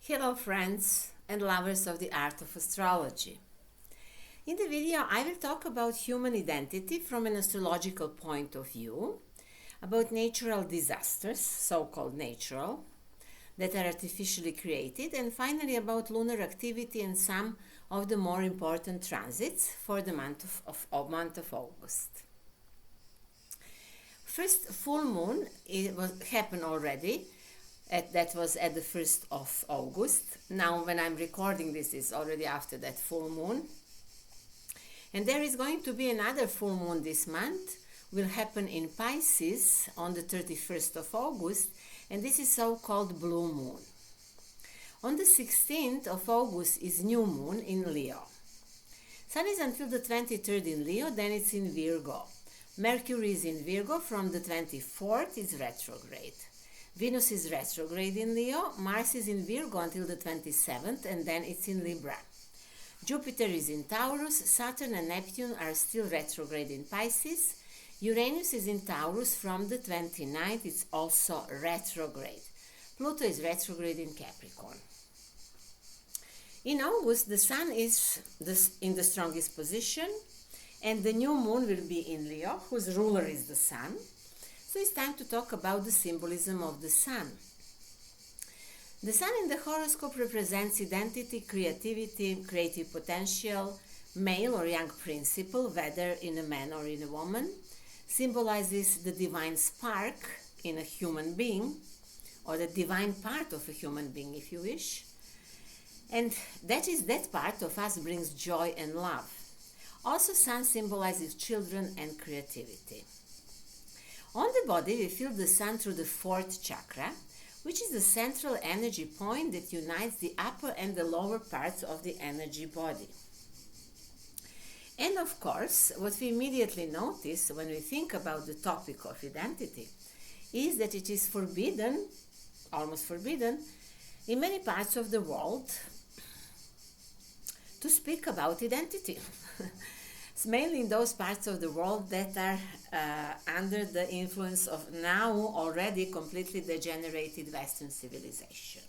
Hello friends and lovers of the art of astrology. In the video I will talk about human identity from an astrological point of view, about natural disasters, so-called natural, that are artificially created, and finally about lunar activity and some of the more important transits for the month of August. First full moon happened already. That was at the 1st of August. Now when I'm recording this is already after that full moon. And there is going to be another full moon this month, will happen in Pisces on the 31st of August, and this is so-called blue moon. On the 16th of August is new moon in Leo. Sun is until the 23rd in Leo, then it's in Virgo. Mercury is in Virgo from the 24th, is retrograde. Venus is retrograde in Leo, Mars is in Virgo until the 27th, and then it's in Libra. Jupiter is in Taurus, Saturn and Neptune are still retrograde in Pisces. Uranus is in Taurus from the 29th, it's also retrograde. Pluto is retrograde in Capricorn. In August, the Sun is in the strongest position, and the new moon will be in Leo, whose ruler is the Sun. So it's time to talk about the symbolism of the Sun. The Sun in the horoscope represents identity, creativity, creative potential, male or young principle, whether in a man or in a woman, symbolizes the divine spark in a human being, or the divine part of a human being, if you wish. And that part of us brings joy and love. Also, Sun symbolizes children and creativity. On the body, we feel the Sun through the 4th chakra, which is the central energy point that unites the upper and the lower parts of the energy body. And of course, what we immediately notice when we think about the topic of identity is that it is forbidden, almost forbidden, in many parts of the world to speak about identity. It's mainly in those parts of the world that are under the influence of now already completely degenerated Western civilization.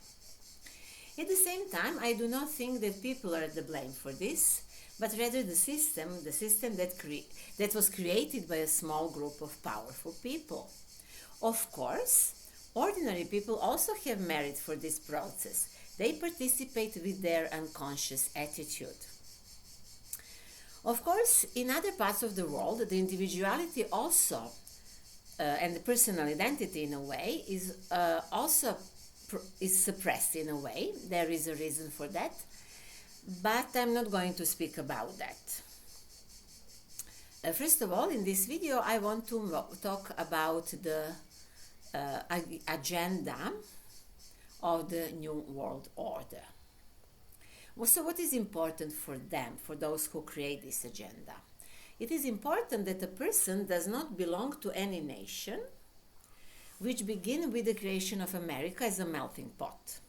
At the same time, I do not think that people are to blame for this, but rather the system that was created by a small group of powerful people. Of course, ordinary people also have merit for this process. They participate with their unconscious attitude. Of course, in other parts of the world, the individuality also and the personal identity in a way is also suppressed in a way. There is a reason for that, but I'm not going to speak about that. First of all, in this video, I want to talk about the agenda of the New World Order. So what is important for them, for those who create this agenda? It is important that a person does not belong to any nation, which begin with the creation of America as a melting pot.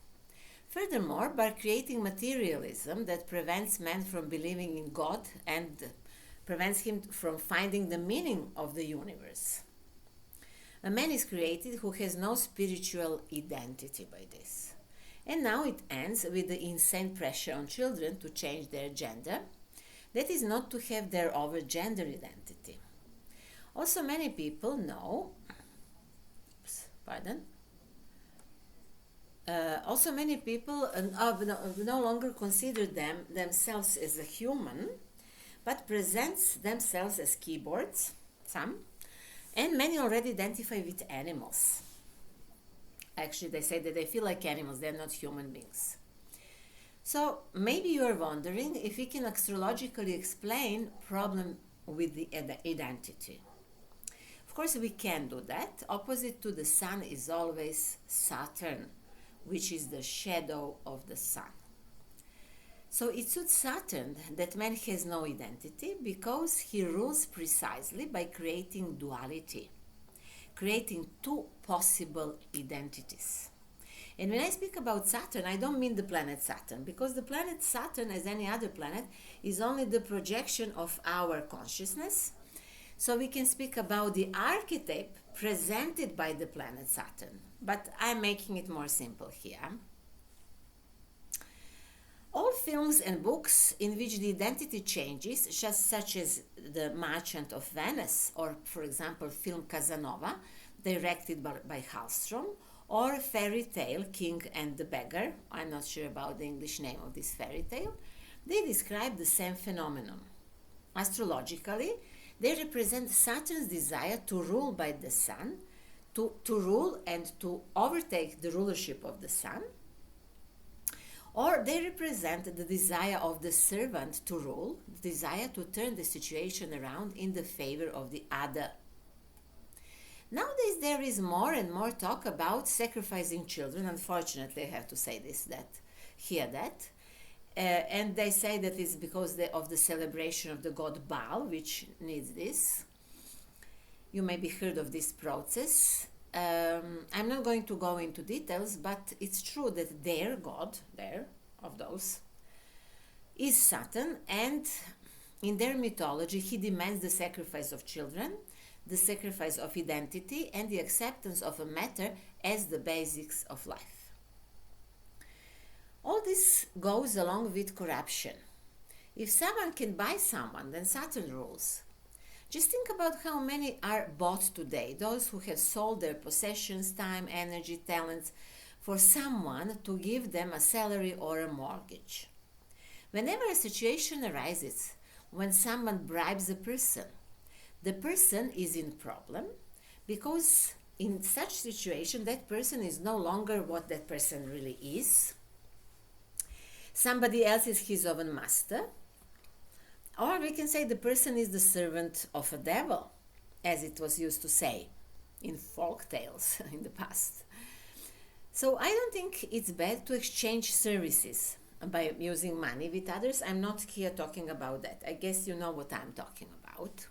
Furthermore, by creating materialism that prevents man from believing in God and prevents him from finding the meaning of the universe. A man is created who has no spiritual identity by this. And now it ends with the insane pressure on children to change their gender, that is not to have their over gender identity. Also many people know, also many people no longer consider themselves as a human, but presents themselves as keyboards, some, and many already identify with animals. Actually, they say that they feel like animals, they're not human beings. So maybe you are wondering if we can astrologically explain problem with the identity. Of course, we can do that. Opposite to the Sun is always Saturn, which is the shadow of the Sun. So it suits Saturn that man has no identity because he rules precisely by creating duality, creating two possible identities. And when I speak about Saturn, I don't mean the planet Saturn, because the planet Saturn, as any other planet, is only the projection of our consciousness. So we can speak about the archetype presented by the planet Saturn, but I'm making it more simple here. All films and books in which the identity changes, such as The Merchant of Venice, or for example film Casanova, directed by Hallström, or fairy tale King and the Beggar, I'm not sure about the English name of this fairy tale, they describe the same phenomenon. Astrologically, they represent Saturn's desire to rule by the Sun, to rule and to overtake the rulership of the Sun, or they represent the desire of the servant to rule, the desire to turn the situation around in the favor of the other. Nowadays there is more and more talk about sacrificing children. Unfortunately, I have to say that. And they say that it's because of the celebration of the god Baal, which needs this. You maybe heard of this process. I'm not going to go into details, but it's true that their god, of those, is Saturn, and in their mythology he demands the sacrifice of children, the sacrifice of identity, and the acceptance of a matter as the basics of life. All this goes along with corruption. If someone can buy someone, then Saturn rules. Just think about how many are bought today, those who have sold their possessions, time, energy, talents, for someone to give them a salary or a mortgage. Whenever a situation arises when someone bribes a person, the person is in problem because in such situation that person is no longer what that person really is. Somebody else is his own master. Or we can say the person is the servant of a devil, as it was used to say in folk tales in the past. So I don't think it's bad to exchange services by using money with others. I'm not here talking about that. I guess you know what I'm talking about.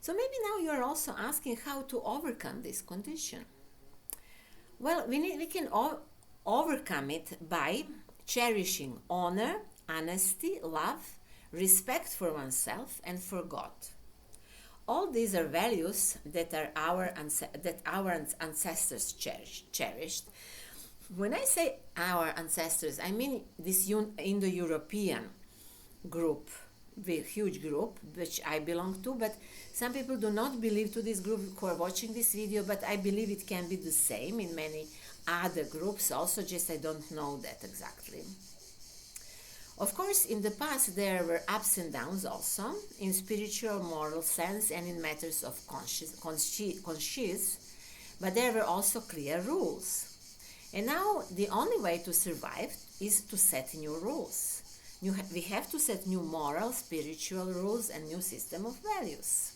So maybe now you're also asking how to overcome this condition. Well, we can overcome it by cherishing honor, honesty, love, respect for oneself and for God. All these are values that our ancestors cherished. When I say our ancestors, I mean this Indo-European group, the huge group which I belong to, but some people do not belong to this group who are watching this video, but I believe it can be the same in many other groups also, just I don't know that exactly. Of course, in the past there were ups and downs also, in spiritual, moral sense and in matters of conscience, but there were also clear rules. And now the only way to survive is to set new rules. We have to set new moral, spiritual rules and new system of values.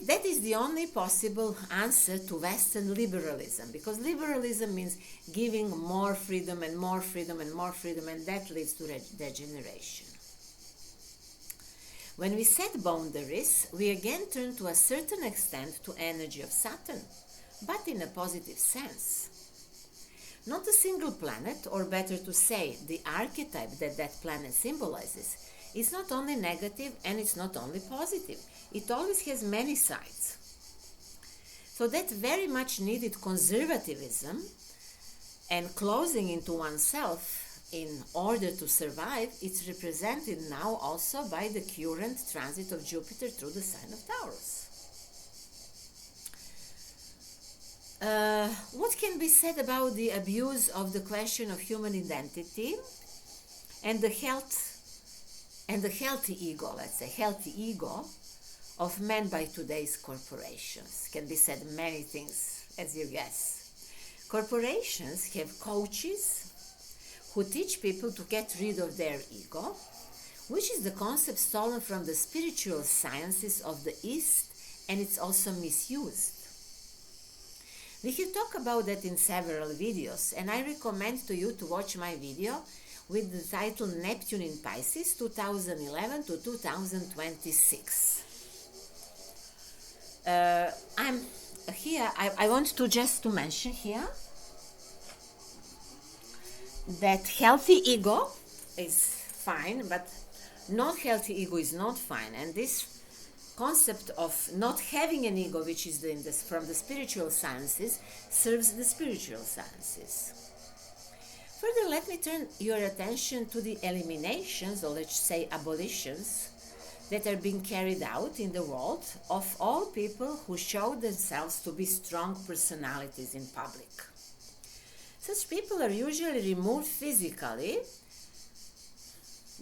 That is the only possible answer to Western liberalism, because liberalism means giving more freedom and more freedom and more freedom, and that leads to degeneration. When we set boundaries, we again turn to a certain extent to energy of Saturn, but in a positive sense. Not a single planet, or better to say, the archetype that planet symbolizes, is not only negative and it's not only positive. It always has many sides. So that very much needed conservatism and closing into oneself in order to survive, it's represented now also by the current transit of Jupiter through the sign of Taurus. What can be said about the abuse of the question of human identity and the healthy ego, let's say, healthy ego of men by today's corporations? Can be said many things, as you guess. Corporations have coaches who teach people to get rid of their ego, which is the concept stolen from the spiritual sciences of the East, and it's also misused. We have talked about that in several videos, and I recommend to you to watch my video with the title Neptune in Pisces 2011 to 2026. I'm here, I want to just to mention here that healthy ego is fine, but not healthy ego is not fine. And this concept of not having an ego, which is from the spiritual sciences, serves the spiritual sciences. Further, let me turn your attention to the eliminations, or let's say abolitions, that are being carried out in the world of all people who show themselves to be strong personalities in public. Such people are usually removed physically,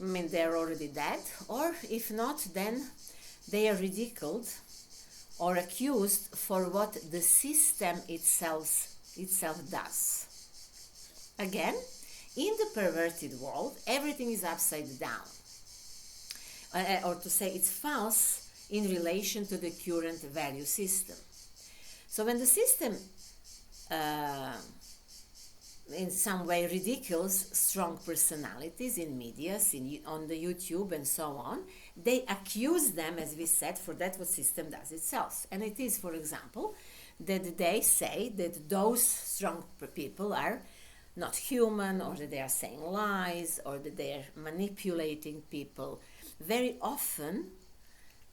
I mean they're already dead, or if not, then they are ridiculed or accused for what the system itself does. Again, in the perverted world, everything is upside down. Or to say it's false in relation to the current value system. So when the system in some way ridicules strong personalities in media, on the YouTube and so on, they accuse them, as we said, for that what system does itself. And it is, for example, that they say that those strong people are not human, or that they are saying lies, or that they are manipulating people. Very often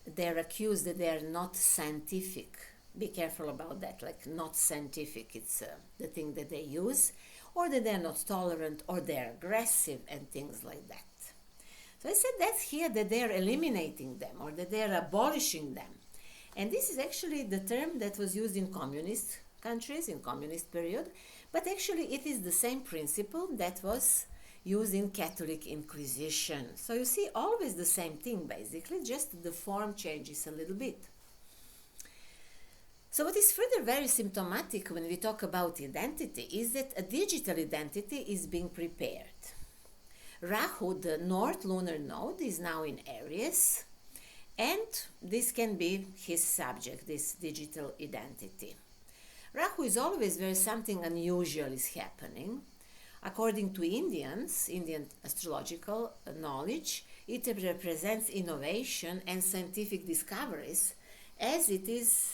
they're accused that they are not scientific. Be careful about that, like not scientific, it's the thing that they use, or that they're not tolerant, or they're aggressive and things like that. So I said that's here that they're eliminating them, or that they're abolishing them. And this is actually the term that was used in communist countries, in communist period, but actually it is the same principle that was used in Catholic Inquisition. So you see, always the same thing basically, just the form changes a little bit. So what is further very symptomatic when we talk about identity is that a digital identity is being prepared. Rahu, the North Lunar node, is now in Aries, and this can be his subject, this digital identity. Rahu is always where something unusual is happening. According to Indian astrological knowledge, it represents innovation and scientific discoveries, as it is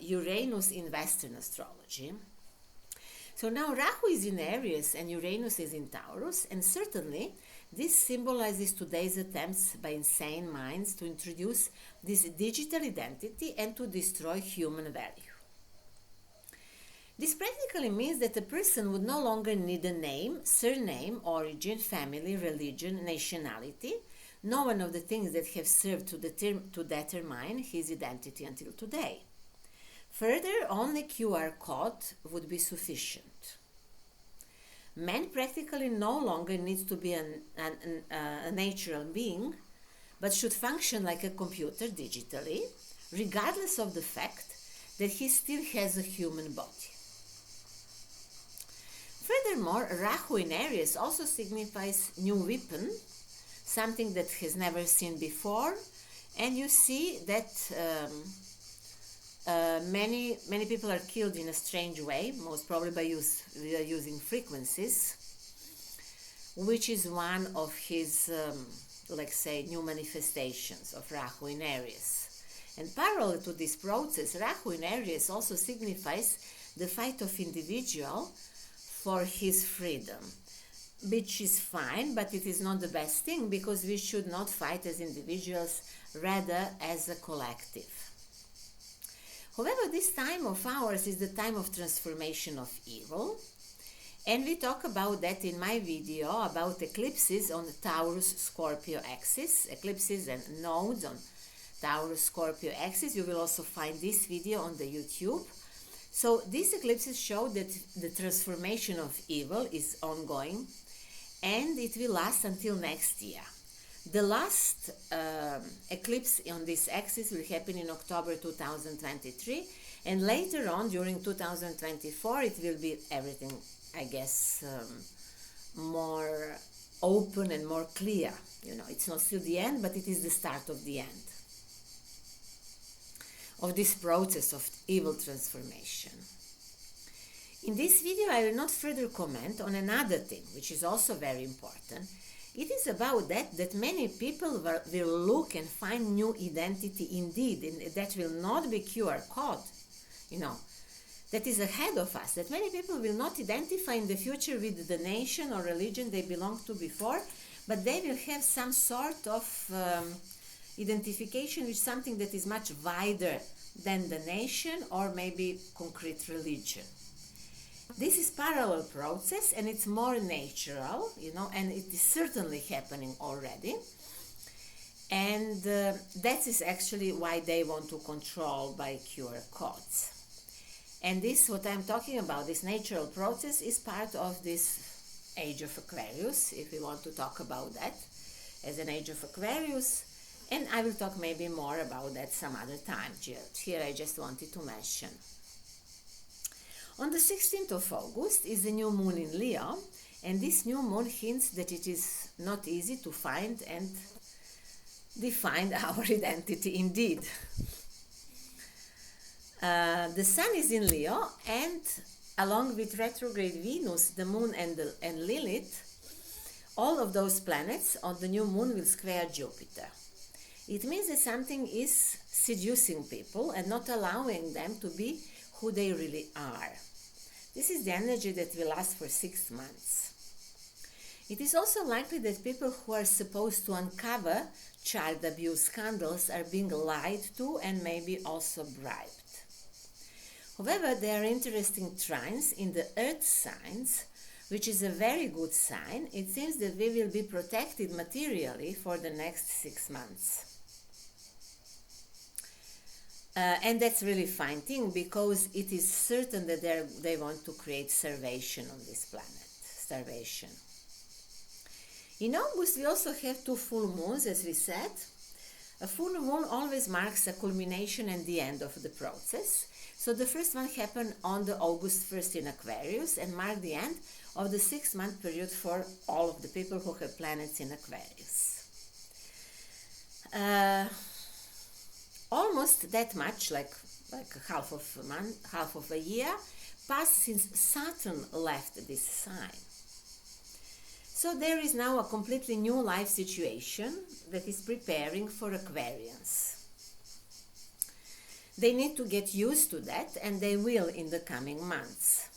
Uranus in Western astrology. So now Rahu is in Aries and Uranus is in Taurus, and certainly this symbolizes today's attempts by insane minds to introduce this digital identity and to destroy human value. This practically means that a person would no longer need a name, surname, origin, family, religion, nationality, no one of the things that have served to determine his identity until today. Further, only QR code would be sufficient. Man practically no longer needs to be a natural being, but should function like a computer digitally, regardless of the fact that he still has a human body. Furthermore, Rahu in Aries also signifies new weapon, something that has never seen before, and you see that many people are killed in a strange way, most probably by using frequencies, which is one of his, let's say, new manifestations of Rahu in Aries. And parallel to this process, Rahu in Aries also signifies the fight of individual for his freedom, which is fine, but it is not the best thing, because we should not fight as individuals, rather as a collective. However, this time of ours is the time of transformation of evil, and we talk about that in my video about eclipses on the Taurus-Scorpio axis, eclipses and nodes on Taurus-Scorpio axis. You will also find this video on the YouTube. So these eclipses show that the transformation of evil is ongoing, and it will last until next year. The last eclipse on this axis will happen in October 2023, and later on during 2024 it will be everything, I guess, more open and more clear. You know, it's not still the end, but it is the start of the end of this process of evil transformation. In this video, I will not further comment on another thing, which is also very important. It is about that many people will look and find new identity indeed, and that will not be QR code, you know, that is ahead of us, that many people will not identify in the future with the nation or religion they belonged to before, but they will have some sort of identification with something that is much wider than the nation or maybe concrete religion. This is parallel process and it's more natural, you know, and it is certainly happening already. And that is actually why they want to control by QR codes. And this, what I'm talking about, this natural process, is part of this age of Aquarius, if we want to talk about that as an age of Aquarius. And I will talk maybe more about that some other time. Here I just wanted to mention. On the 16th of August is the new moon in Leo, and this new moon hints that it is not easy to find and define our identity indeed. The sun is in Leo, and along with retrograde Venus, the moon and Lilith, all of those planets on the new moon will square Jupiter. It means that something is seducing people and not allowing them to be who they really are. This is the energy that will last for 6 months. It is also likely that people who are supposed to uncover child abuse scandals are being lied to and maybe also bribed. However, there are interesting trines in the earth signs, which is a very good sign. It seems that we will be protected materially for the next 6 months. And that's really fine thing, because it is certain that they want to create starvation on this planet. Starvation. In August, we also have 2 full moons, as we said. A full moon always marks a culmination and the end of the process. So the first one happened on the August 1st in Aquarius and marked the end of the 6-month period for all of the people who have planets in Aquarius. Almost that much, like half of a year, passed since Saturn left this sign. So there is now a completely new life situation that is preparing for Aquarians. They need to get used to that, and they will in the coming months.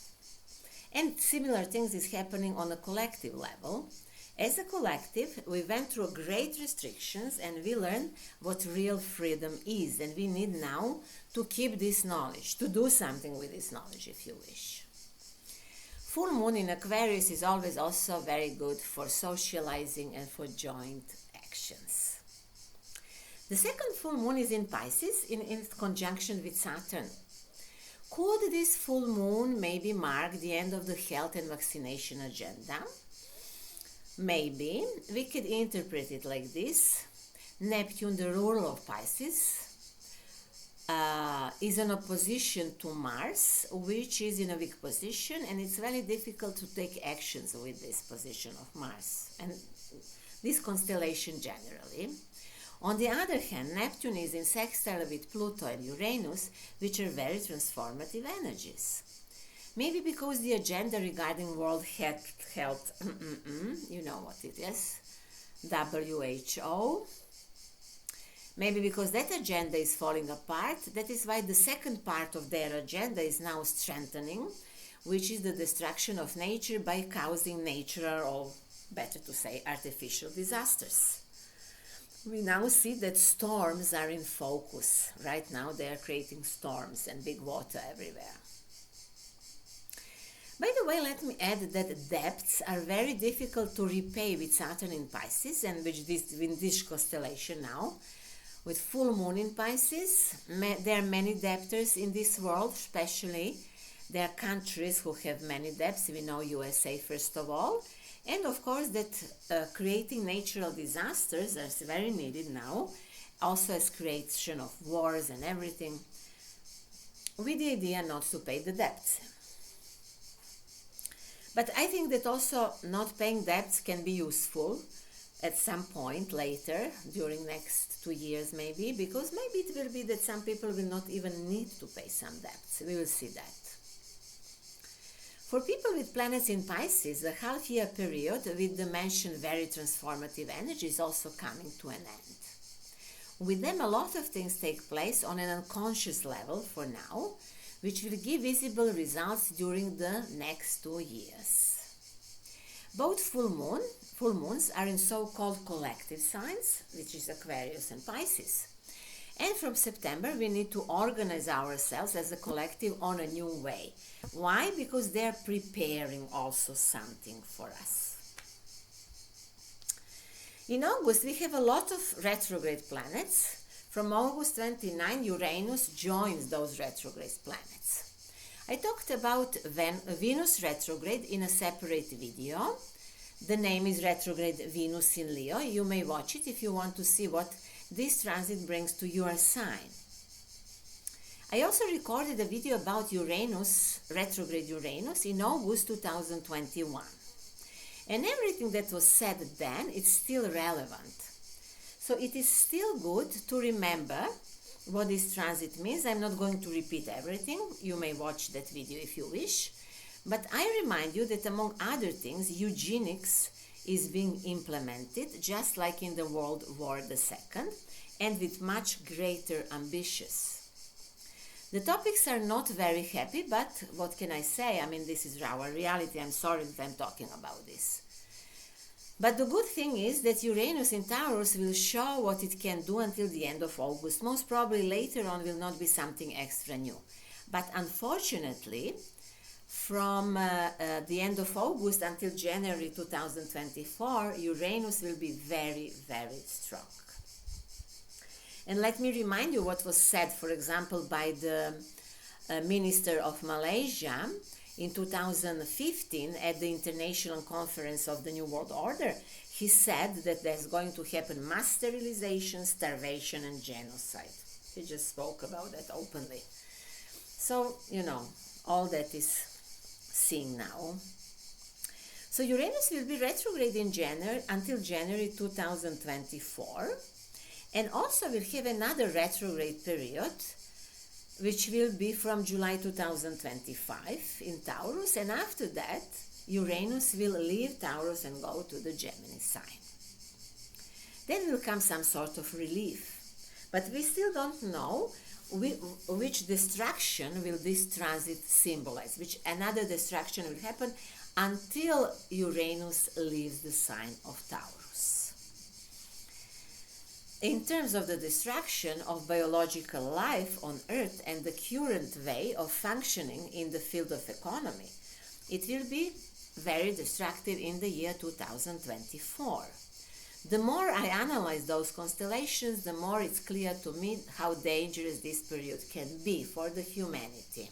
And similar things is happening on a collective level. As a collective, we went through great restrictions and we learned what real freedom is. And we need now to keep this knowledge, to do something with this knowledge, if you wish. Full moon in Aquarius is always also very good for socializing and for joint actions. The second full moon is in Pisces in conjunction with Saturn. Could this full moon maybe mark the end of the health and vaccination agenda? Maybe. We could interpret it like this. Neptune, the ruler of Pisces, is in opposition to Mars, which is in a weak position, and it's very difficult to take actions with this position of Mars and this constellation generally. On the other hand, Neptune is in sextile with Pluto and Uranus, which are very transformative energies. Maybe because the agenda regarding World Health, you know what it is, WHO. Maybe because that agenda is falling apart, that is why the second part of their agenda is now strengthening, which is the destruction of nature by causing natural, or better to say, artificial disasters. We now see that storms are in focus. Right now they are creating storms and big water everywhere. By the way, let me add that debts are very difficult to repay with Saturn in Pisces and with this constellation now. With full moon in Pisces, there are many debtors in this world, especially there are countries who have many debts. We know USA first of all. And of course that creating natural disasters is very needed now, also as creation of wars and everything, with the idea not to pay the debts. But I think that also not paying debts can be useful at some point later, during next 2 years maybe, because maybe it will be that some people will not even need to pay some debts. We will see that. For people with planets in Pisces, the half-year period with the mentioned very transformative energy is also coming to an end. With them, a lot of things take place on an unconscious level for now, which will give visible results during the next 2 years. Both full moons are in so-called collective signs, which is Aquarius and Pisces. And from September, we need to organize ourselves as a collective on a new way. Why? Because they're preparing also something for us. In August, we have a lot of retrograde planets. From August 29, Uranus joins those retrograde planets. I talked about Venus retrograde in a separate video. The name is Retrograde Venus in Leo. You may watch it if you want to see what this transit brings to your sign. I also recorded a video about Uranus, retrograde Uranus, in August 2021. And everything that was said then is still relevant. So it is still good to remember what this transit means. I'm not going to repeat everything. You may watch that video if you wish. But I remind you that among other things, eugenics is being implemented, just like in the World War II, and with much greater ambitions. The topics are not very happy, but what can I say? I mean, this is our reality. I'm sorry that I'm talking about this. But the good thing is that Uranus in Taurus will show what it can do until the end of August. Most probably later on will not be something extra new. But unfortunately, from the end of August until January 2024, Uranus will be very, very strong. And let me remind you what was said, for example, by the Minister of Malaysia in 2015 at the International Conference of the New World Order. He said that there's going to happen mass sterilization, starvation, and genocide. He just spoke about that openly. So, all that is seen now. So Uranus will be retrograde in January until January 2024. And also we'll have another retrograde period, which will be from July 2025 in Taurus. And after that, Uranus will leave Taurus and go to the Gemini sign. Then will come some sort of relief. But we still don't know which destruction will this transit symbolize, which another destruction will happen until Uranus leaves the sign of Taurus. In terms of the destruction of biological life on Earth and the current way of functioning in the field of economy, it will be very destructive in the year 2024. The more I analyze those constellations, the more it's clear to me how dangerous this period can be for the humanity.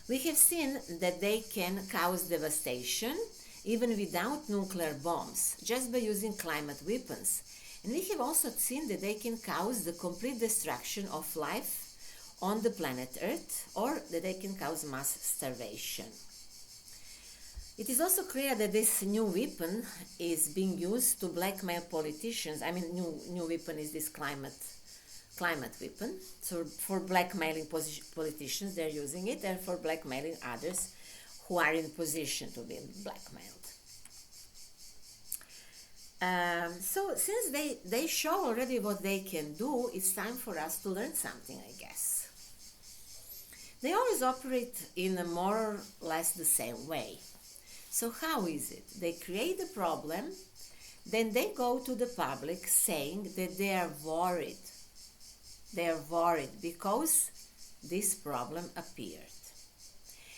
We have seen that they can cause devastation even without nuclear bombs, just by using climate weapons. And we have also seen that they can cause the complete destruction of life on the planet Earth, or that they can cause mass starvation. It is also clear that this new weapon is being used to blackmail politicians. I mean, new weapon is this climate weapon. So for blackmailing politicians, they're using it, and for blackmailing others who are in position to be blackmailed. So since they show already what they can do, it's time for us to learn something, I guess. They always operate in a more or less the same way. So how is it? They create a problem, then they go to the public saying that they are worried. They are worried because this problem appeared.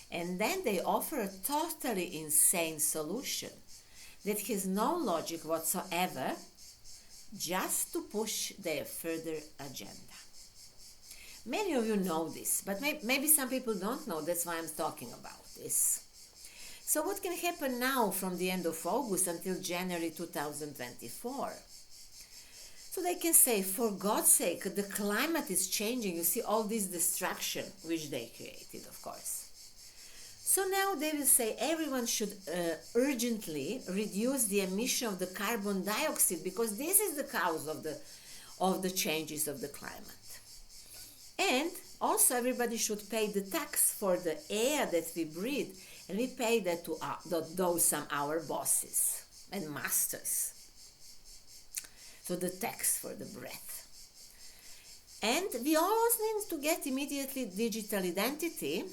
And then they offer a totally insane solution that has no logic whatsoever, just to push their further agenda. Many of you know this, but maybe some people don't know. That's why I'm talking about this. So what can happen now from the end of August until January 2024? So they can say, for God's sake, the climate is changing. You see all this destruction, which they created, of course. So now they will say everyone should urgently reduce the emission of the carbon dioxide, because this is the cause of the changes of the climate. And also everybody should pay the tax for the air that we breathe, and we pay that to those our bosses and masters. So the tax for the breath. And we always need to get immediately digital identity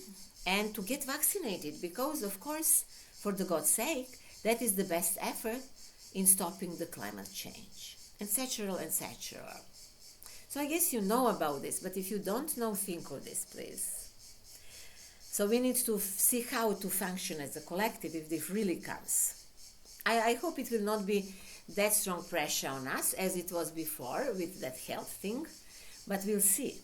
and to get vaccinated, because of course, for the God's sake, that is the best effort in stopping the climate change, etc., etc. So I guess you know about this, but if you don't know, think of this, please. So we need to see how to function as a collective if this really comes. I hope it will not be that strong pressure on us as it was before with that health thing, but we'll see.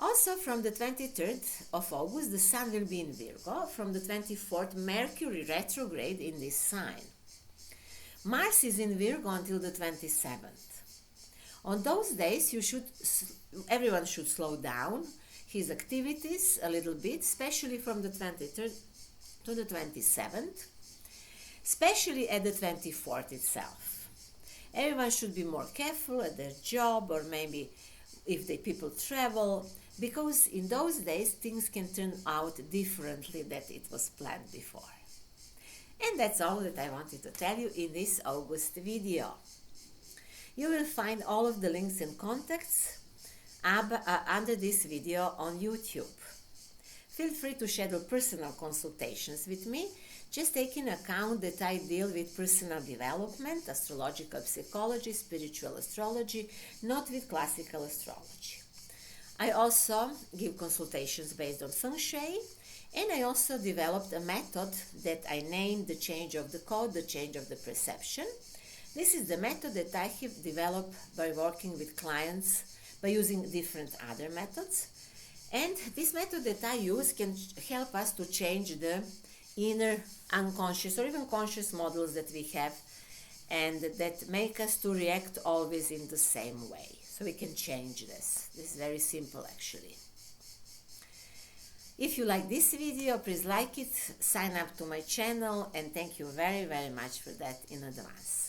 Also, from the 23rd of August, the Sun will be in Virgo. From the 24th, Mercury retrograde in this sign. Mars is in Virgo until the 27th. On those days, everyone should slow down his activities a little bit, especially from the 23rd to the 27th, especially at the 24th itself. Everyone should be more careful at their job, or maybe if people travel, because in those days things can turn out differently than it was planned before. And that's all that I wanted to tell you in this August video. You will find all of the links and contacts under this video on YouTube. Feel free to schedule personal consultations with me. Just take in account that I deal with personal development, astrological psychology, spiritual astrology, not with classical astrology. I also give consultations based on Feng Shui, and I also developed a method that I named the change of the code, the change of the perception. This is the method that I have developed by working with clients by using different other methods. And this method that I use can help us to change the inner unconscious or even conscious models that we have, and that make us to react always in the same way. So we can change this. This is very simple actually. If you like this video, please like it, sign up to my channel, and thank you very, very much for that in advance.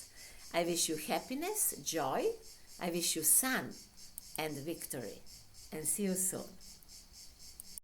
I wish you happiness, joy, I wish you sun and victory, and see you soon.